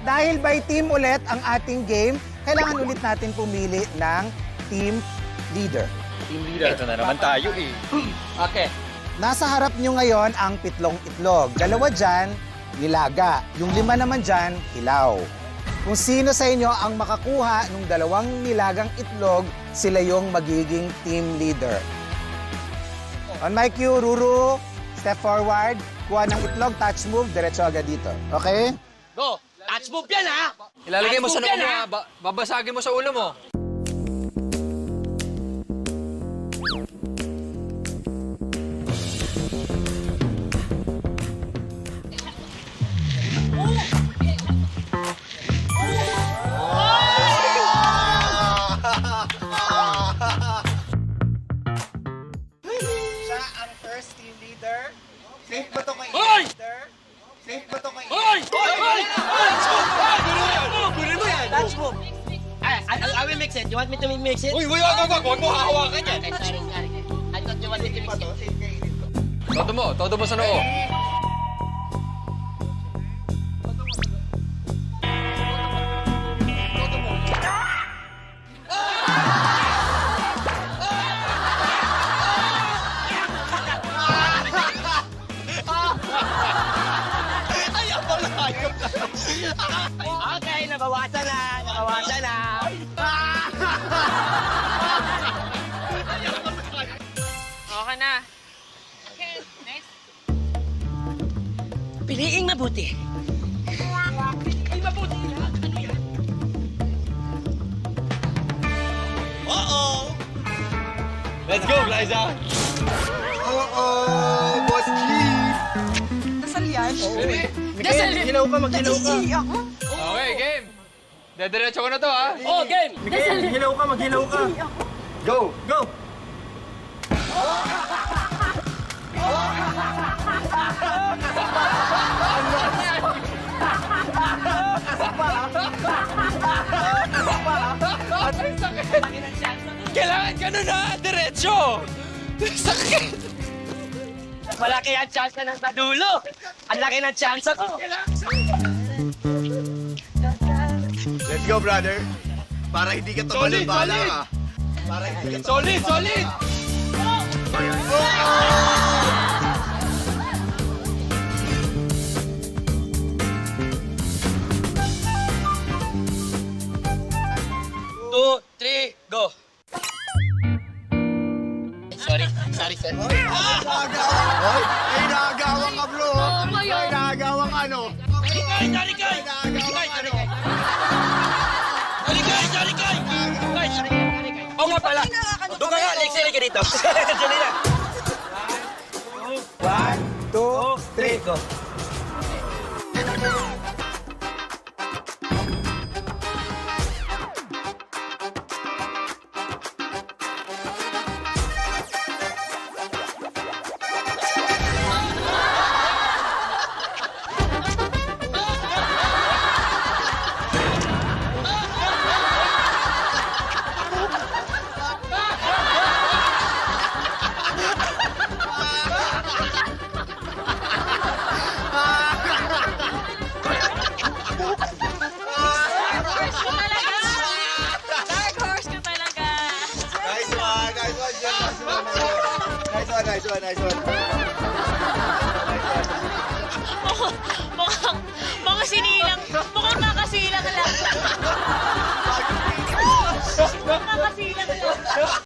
Dahil by team ulit ang ating game, kailangan ulit natin pumili ng team leader. Team leader. Ito na naman tayo eh. Okay. Nasa harap nyo ngayon ang pitlong itlog. Dalawa dyan, nilaga. Yung 5 naman dyan, hilaw. Kung sino sa inyo ang makakuha ng 2 nilagang itlog, sila yung magiging team leader. On my cue, Ruru, step forward, kuha ng itlog, touch move, diretso agad dito. Okay? Go! Touch move yan, ha? Ilalagay mo sa Touch noo move mo, yan, ha? Babasagin mo sa ulo mo. Siya ang first team leader. Safe ba ito kay Hoy! leader? Safe ba ito kay Hoy! Hoy! Hoy! Kunin mo yan! Touch move! I will mix it. You want me to mix it? Uy, wag mo hahawakan yan. Okay, sorry. I thought you wanted to mix it. Todo mo sa noo. Okay, nabawasan na. Nabawasan na. Okay na. Okay, next. Piliing mabuti. Piliing mabuti. Ano yan? Uh-oh! Let's go, Liza. Boss G! Dasal yan. Mikael, hilaw ka, maghilaw ka. Ako? Okay, game. Dediretso ko na to, ha? Oh, game! Mikael, hilaw ka, maghilaw ka. Go! Go! Kailangan ganun, ha? Diretso! Sakit! Malaki ang chance na nasa dulo. Ang laki ng chance ko. Let's go, brother. Para hindi ka tumalon-bala ka. Para hindi ka Solid, solid! Two, three, go. Sorry, sir. Hoy, ay nagagawang ka, bro. Ay nagagawang ano. Tarikay! Oo nga pala. Doon ka nga, Lexi, ka dito. Dali na. 1, 2, 3, go! Dark horse ka talaga. Nice one, nice one, Jen. Nice one. Mukhang sinilang. Mukhang kakasilang lang. Mukhang kakasilang lang.